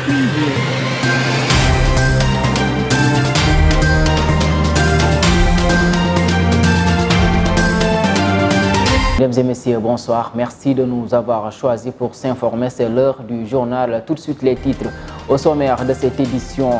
Mesdames et messieurs, bonsoir. Merci de nous avoir choisis pour s'informer. C'est l'heure du journal. Tout de suite les titres. Au sommaire de cette édition,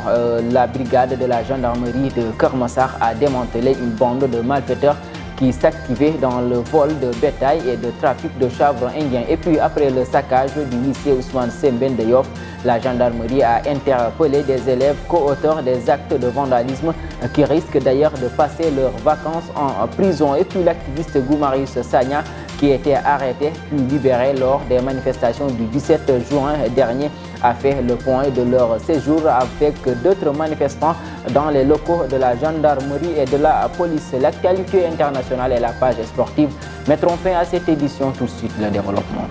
la brigade de la gendarmerie de Keur Massar a démantelé une bande de malfaiteurs qui s'activaient dans le vol de bétail et de trafic de chanvre indien. Et puis après le saccage du lycée Ousmane Sembène de Yoff, la gendarmerie a interpellé des élèves co-auteurs des actes de vandalisme qui risquent d'ailleurs de passer leurs vacances en prison. Et puis l'activiste Guimarius Sagna, qui était arrêté puis libéré lors des manifestations du 17 juin dernier, a fait le point de leur séjour avec d'autres manifestants dans les locaux de la gendarmerie et de la police. L'actualité internationale et la page sportive mettront fin à cette édition. Tout de suite, le développement.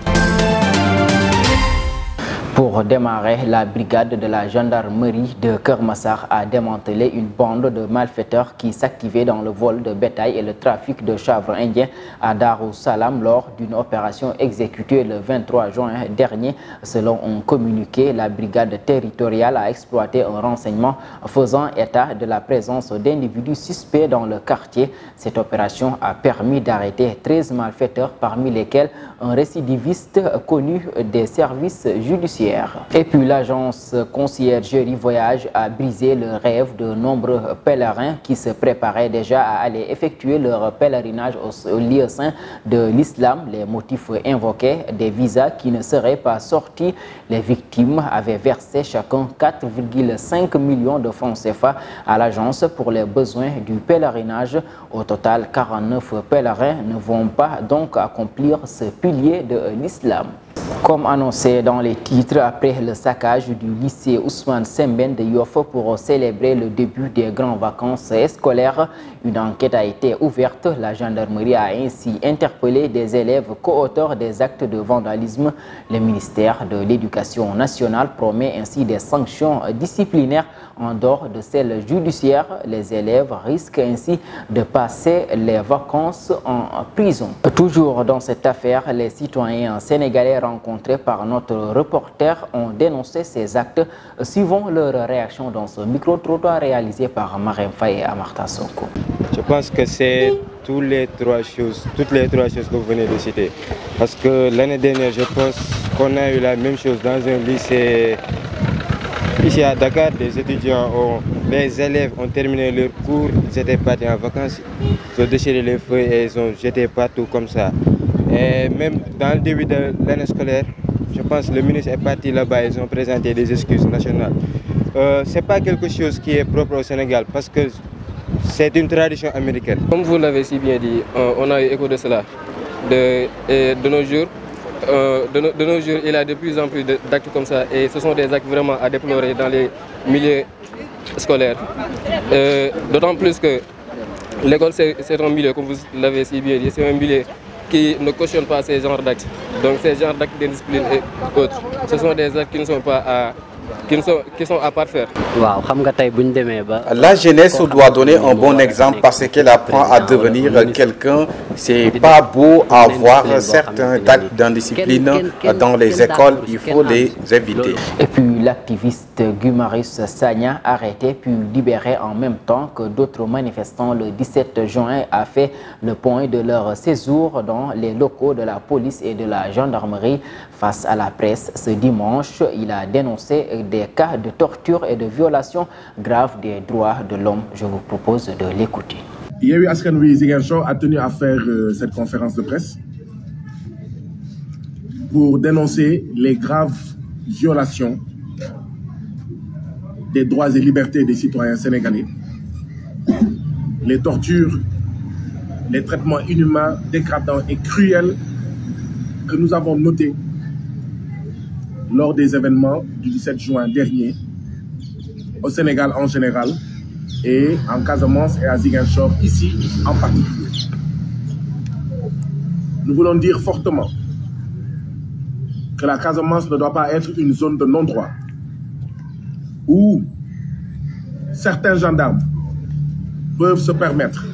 Pour démarrer, la brigade de la gendarmerie de Keur Massar a démantelé une bande de malfaiteurs qui s'activaient dans le vol de bétail et le trafic de chanvre indien à Darou Salam lors d'une opération exécutée le 23 juin dernier. Selon un communiqué, la brigade territoriale a exploité un renseignement faisant état de la présence d'individus suspects dans le quartier. Cette opération a permis d'arrêter 13 malfaiteurs, parmi lesquels un récidiviste connu des services judiciaires. Et puis l'agence conciergerie voyage a brisé le rêve de nombreux pèlerins qui se préparaient déjà à aller effectuer leur pèlerinage au lieu saint de l'islam. Les motifs invoqués, des visas qui ne seraient pas sortis. Les victimes avaient versé chacun 4,5 millions de francs CFA à l'agence pour les besoins du pèlerinage. Au total, 49 pèlerins ne vont pas donc accomplir ce pilier de l'islam. Comme annoncé dans les titres, après le saccage du lycée Ousmane Sembène de Yoff pour célébrer le début des grandes vacances scolaires, une enquête a été ouverte. La gendarmerie a ainsi interpellé des élèves co-auteurs des actes de vandalisme. Le ministère de l'Éducation nationale promet ainsi des sanctions disciplinaires en dehors de celles judiciaires. Les élèves risquent ainsi de passer les vacances en prison. Toujours dans cette affaire, les citoyens sénégalais rencontrés par notre reporter ont dénoncé ces actes. Suivons leur réaction dans ce micro-trottoir réalisé par Marème Faye et Amarta Sonko. Je pense que c'est toutes les trois choses que vous venez de citer. Parce que l'année dernière, je pense qu'on a eu la même chose dans un lycée ici à Dakar. Les élèves ont terminé leur cours, ils étaient partis en vacances, ils ont déchiré les feuilles et ils ont jeté partout comme ça. Et même dans le début de l'année scolaire, je pense que le ministre est parti là-bas, ils ont présenté des excuses nationales. Ce n'est pas quelque chose qui est propre au Sénégal parce que c'est une tradition américaine. Comme vous l'avez si bien dit, on a eu écho de cela. De nos jours, il y a de plus en plus d'actes comme ça et ce sont des actes vraiment à déplorer dans les milieux scolaires. D'autant plus que l'école c'est un milieu, comme vous l'avez si bien dit, c'est un milieu qui ne cautionne pas ces genres d'actes. Donc ces genres d'actes d'indiscipline et autres, ce sont des actes qui ne sont pas qui sont à parfaire. La jeunesse doit donner un bon exemple parce qu'elle apprend à devenir quelqu'un. C'est pas beau avoir certains actes d'indiscipline dans les écoles, il faut les éviter. Et puis l'activiste Guimarius Sagna, arrêté puis libéré en même temps que d'autres manifestants le 17 juin, a fait le point de leur séjour dans les locaux de la police et de la gendarmerie. Face à la presse ce dimanche, il a dénoncé des cas de torture et de violation grave des droits de l'homme. Je vous propose de l'écouter. Yewwi Askan Wi Ziguinchor a tenu à faire cette conférence de presse pour dénoncer les graves violations des droits et libertés des citoyens sénégalais, les tortures, les traitements inhumains, dégradants et cruels que nous avons notés lors des événements du 17 juin dernier, au Sénégal en général, et en Casamance et à Ziguinchor, ici en particulier. Nous voulons dire fortement que la Casamance ne doit pas être une zone de non-droit, où certains gendarmes peuvent se permettre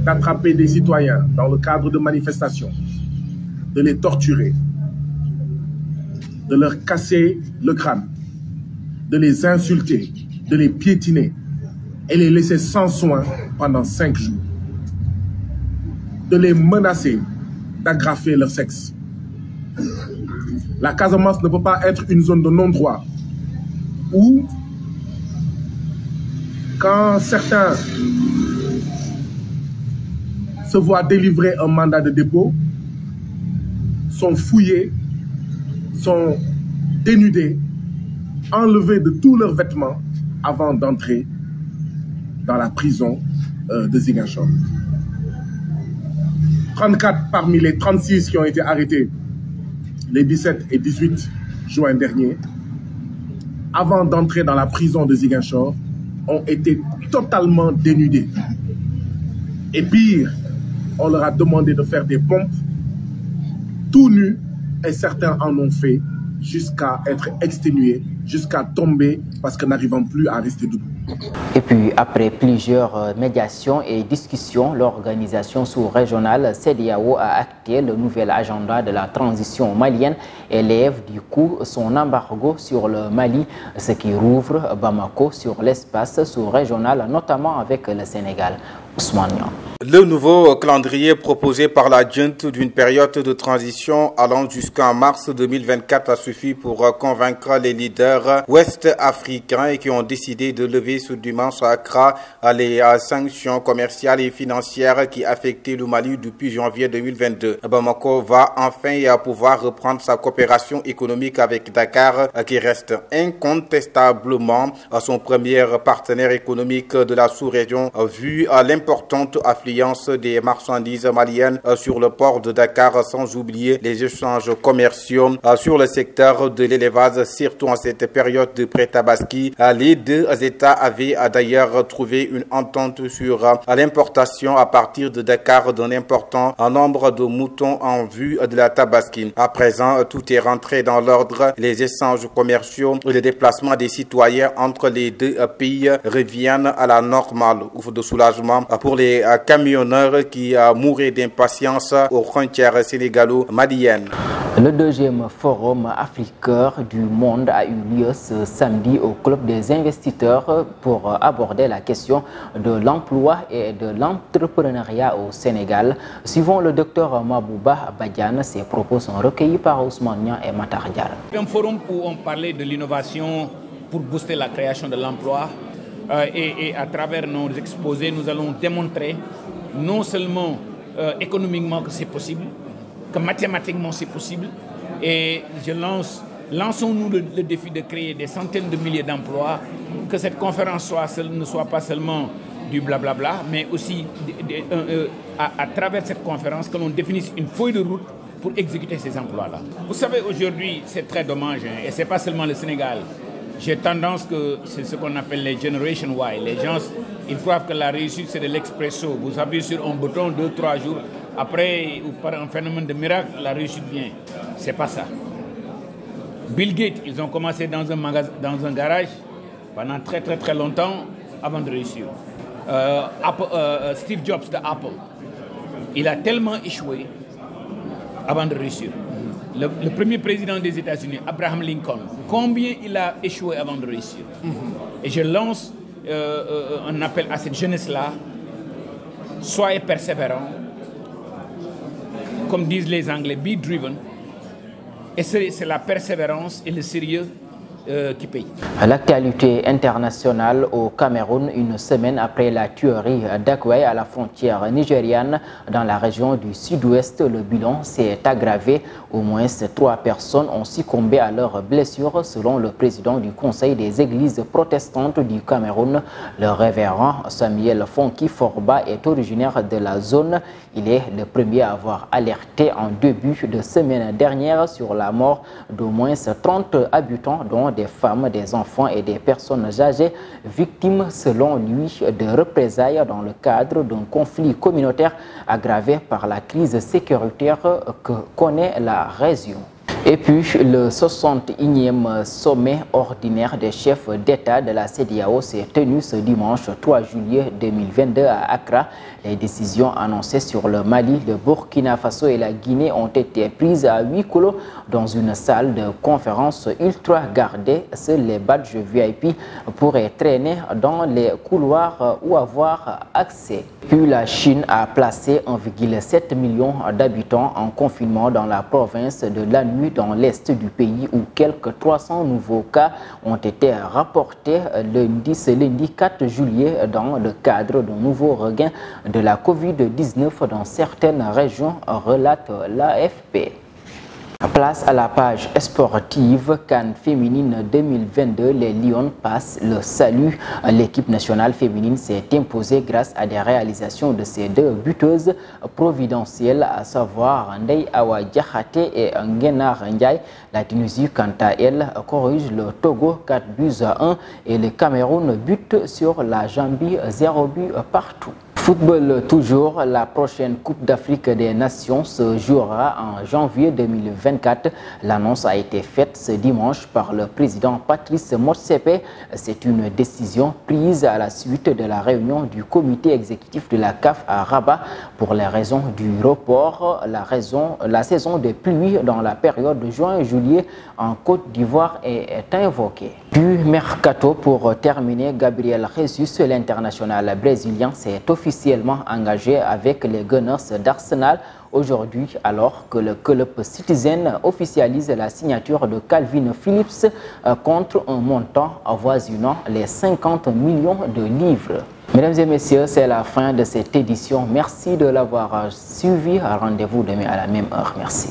d'attraper des citoyens dans le cadre de manifestations, de les torturer, de leur casser le crâne, de les insulter, de les piétiner et les laisser sans soin pendant 5 jours, de les menacer d'aggraver leur sexe. La Casamance ne peut pas être une zone de non-droit où, quand certains se voient délivrer un mandat de dépôt, sont fouillés, sont dénudés, enlevés de tous leurs vêtements avant d'entrer dans la prison de Ziguinchor. 34 parmi les 36 qui ont été arrêtés les 17 et 18 juin dernier, avant d'entrer dans la prison de Ziguinchor, ont été totalement dénudés. Et pire, on leur a demandé de faire des pompes tout nus, et certains en ont fait jusqu'à être exténués, jusqu'à tomber parce que n'arrivant plus à rester debout. Et puis, après plusieurs médiations et discussions, l'organisation sous-régionale CEDEAO a acté le nouvel agenda de la transition malienne et lève du coup son embargo sur le Mali, ce qui rouvre Bamako sur l'espace sous-régional, notamment avec le Sénégal. Ousmane Niang. Le nouveau calendrier proposé par la junte d'une période de transition allant jusqu'en mars 2024 a suffi pour convaincre les leaders ouest-africains et qui ont décidé de lever ce dimanche à Accra les sanctions commerciales et financières qui affectaient le Mali depuis janvier 2022. Bamako va enfin pouvoir reprendre sa coopération économique avec Dakar, qui reste incontestablement son premier partenaire économique de la sous-région, vu l'importante affluence des marchandises maliennes sur le port de Dakar, sans oublier les échanges commerciaux sur le secteur de l'élevage, surtout en cette période de pré-Tabaski. Les deux États avaient d'ailleurs trouvé une entente sur l'importation à partir de Dakar d'un important nombre de moutons en vue de la Tabaski. À présent, tout est rentré dans l'ordre. Les échanges commerciaux et le déplacement des citoyens entre les deux pays reviennent à la normale. Ouf de soulagement pour les camionneurs qui mouraient d'impatience aux frontières sénégalo-maliennes. Le deuxième forum africain du monde a eu lieu ce samedi au Club des investisseurs pour aborder la question de l'emploi et de l'entrepreneuriat au Sénégal. Suivant le docteur Mabouba Badiane, ses propos sont recueillis par Ousmane Niang et Matar Diarra. Un forum où on parlait de l'innovation pour booster la création de l'emploi. Et à travers nos exposés, nous allons démontrer non seulement économiquement que c'est possible, que mathématiquement c'est possible. Et lançons-nous le défi de créer des centaines de milliers d'emplois, que cette conférence ne soit pas seulement du blablabla, mais aussi à travers cette conférence, que l'on définisse une feuille de route pour exécuter ces emplois-là. Vous savez, aujourd'hui, c'est très dommage, hein, et ce n'est pas seulement le Sénégal. J'ai tendance que c'est ce qu'on appelle les Generation Y. Les gens, ils croient que la réussite, c'est de l'expresso. Vous appuyez sur un bouton, 2-3 jours, après, ou par un phénomène de miracle, la réussite vient. C'est pas ça. Bill Gates, ils ont commencé dans un garage pendant très longtemps avant de réussir. Steve Jobs de Apple, il a tellement échoué avant de réussir. Le premier président des États-Unis, Abraham Lincoln, combien il a échoué avant de réussir. Et je lance un appel à cette jeunesse-là, soyez persévérants, comme disent les Anglais, be driven. Et c'est la persévérance et le sérieux qui paye. L'actualité internationale au Cameroun, une semaine après la tuerie d'Akwei à la frontière nigériane dans la région du sud-ouest, le bilan s'est aggravé. Au moins 3 personnes ont succombé à leurs blessures, selon le président du Conseil des églises protestantes du Cameroun. Le révérend Samuel Fonki Forba est originaire de la zone. Il est le premier à avoir alerté en début de semaine dernière sur la mort d'au moins 30 habitants, dont des femmes, des enfants et des personnes âgées, victimes selon lui de représailles dans le cadre d'un conflit communautaire aggravé par la crise sécuritaire que connaît la région. Et puis, le 61e sommet ordinaire des chefs d'État de la CEDEAO s'est tenu ce dimanche 3 juillet 2022 à Accra. Les décisions annoncées sur le Mali, le Burkina Faso et la Guinée ont été prises à huis clos dans une salle de conférence ultra gardée. Seuls les badges VIP pourraient traîner dans les couloirs ou avoir accès. Puis la Chine a placé 1,7 million d'habitants en confinement dans la province de Lanhui dans l'est du pays où quelques 300 nouveaux cas ont été rapportés ce lundi 4 juillet dans le cadre d'un nouveau regain de la Covid-19 dans certaines régions, relate l'AFP. Place à la page sportive. CAN féminine 2022, les Lions passent le salut. L'équipe nationale féminine s'est imposée grâce à des réalisations de ses deux buteuses providentielles, à savoir Ndeye Awa Diakhaté et Nguenar Ndiaye. La Tunisie, quant à elle, corrige le Togo 4-1 et le Cameroun bute sur la Zambie 0 but partout. Football toujours, la prochaine Coupe d'Afrique des Nations se jouera en janvier 2024. L'annonce a été faite ce dimanche par le président Patrice Motsepe. C'est une décision prise à la suite de la réunion du comité exécutif de la CAF à Rabat. Pour les raisons du report, la saison des pluies dans la période de juin-juillet en Côte d'Ivoire est invoquée. Du mercato pour terminer, Gabriel Jesus, l'international brésilien, s'est officiellement engagé avec les Gunners d'Arsenal aujourd'hui, alors que le club Citizen officialise la signature de Calvin Phillips contre un montant avoisinant les 50 millions de livres. Mesdames et messieurs, c'est la fin de cette édition. Merci de l'avoir suivi. Rendez-vous demain à la même heure. Merci.